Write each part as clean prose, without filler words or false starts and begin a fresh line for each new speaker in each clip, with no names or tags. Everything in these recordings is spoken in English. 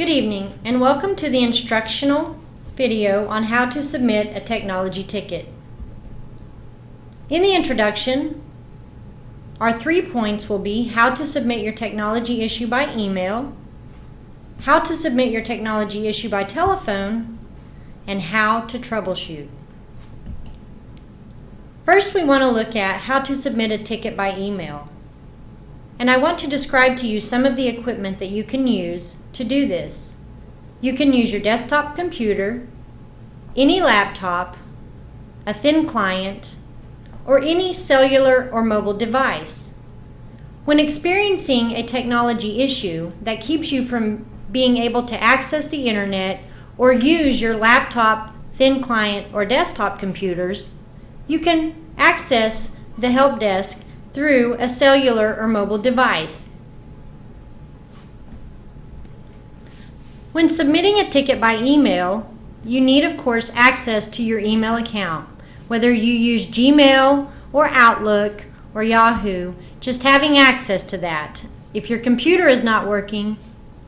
Good evening and welcome to the instructional video on how to submit a technology ticket. In the introduction, our 3 points will be how to submit your technology issue by email, how to submit your technology issue by telephone, and how to troubleshoot. First, we want to look at how to submit a ticket by email. And I want to describe to you some of the equipment that you can use to do this. You can use your desktop computer, any laptop, a thin client, or any cellular or mobile device. When experiencing a technology issue that keeps you from being able to access the internet or use your laptop, thin client, or desktop computers, you can access the help desk through a cellular or mobile device. When submitting a ticket by email, you need, of course, access to your email account. Whether you use Gmail or Outlook or Yahoo, just having access to that. If your computer is not working,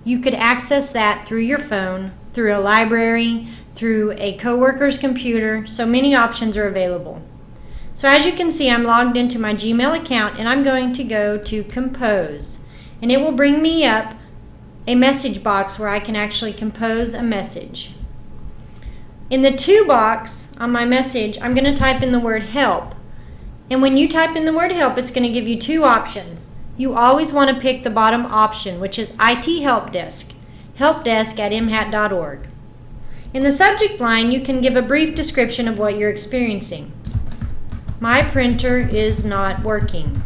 you could access that through your phone, through a library, through a coworker's computer, so many options are available. So as you can see, I'm logged into my Gmail account and I'm going to go to Compose. And it will bring me up a message box where I can actually compose a message. In the To box on my message, I'm going to type in the word help. And when you type in the word help, it's going to give you two options. You always want to pick the bottom option, which is IT Help Desk, helpdesk@mhat.org. In the subject line, you can give a brief description of what you're experiencing. My printer is not working.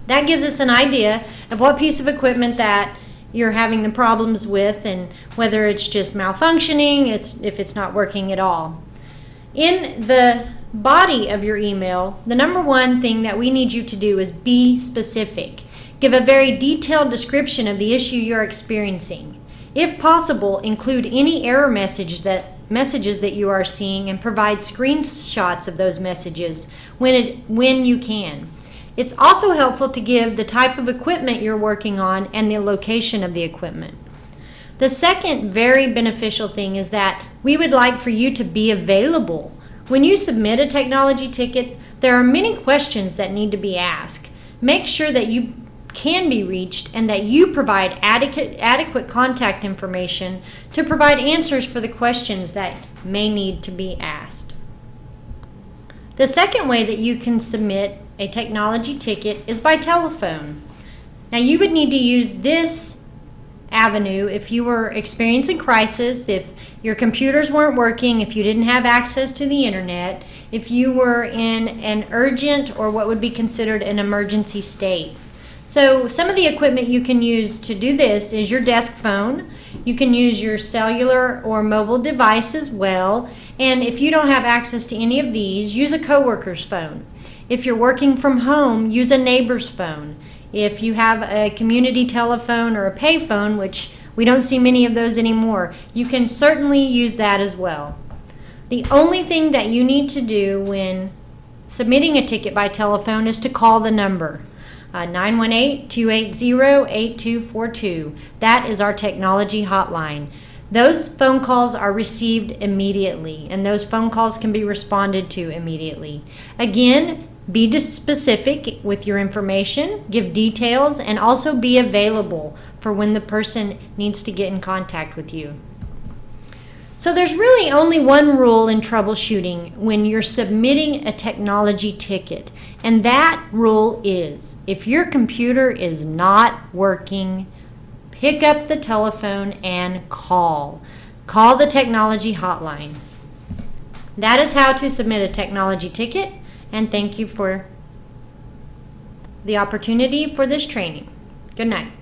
That gives us an idea of what piece of equipment that you're having the problems with and whether it's just malfunctioning, if it's not working at all. In the body of your email, the number one thing that we need you to do is be specific. Give a very detailed description of the issue you're experiencing. If possible, include any error messages that you are seeing and provide screenshots of those messages when you can. It's also helpful to give the type of equipment you're working on and the location of the equipment. The second very beneficial thing is that we would like for you to be available. When you submit a technology ticket, there are many questions that need to be asked. Make sure that you can be reached and that you provide adequate contact information to provide answers for the questions that may need to be asked. The second way that you can submit a technology ticket is by telephone. Now you would need to use this avenue if you were experiencing crisis, if your computers weren't working, if you didn't have access to the internet, if you were in an urgent or what would be considered an emergency state. So some of the equipment you can use to do this is your desk phone. You can use your cellular or mobile device as well. And if you don't have access to any of these, use a coworker's phone. If you're working from home, use a neighbor's phone. If you have a community telephone or a payphone, which we don't see many of those anymore, you can certainly use that as well. The only thing that you need to do when submitting a ticket by telephone is to call the number. 918-280-8242. That is our technology hotline. Those phone calls are received immediately, and those phone calls can be responded to immediately. Again, be specific with your information, give details, and also be available for when the person needs to get in contact with you. So there's really only one rule in troubleshooting when you're submitting a technology ticket, and that rule is if your computer is not working, pick up the telephone and call. Call the technology hotline. That is how to submit a technology ticket, and thank you for the opportunity for this training. Good night.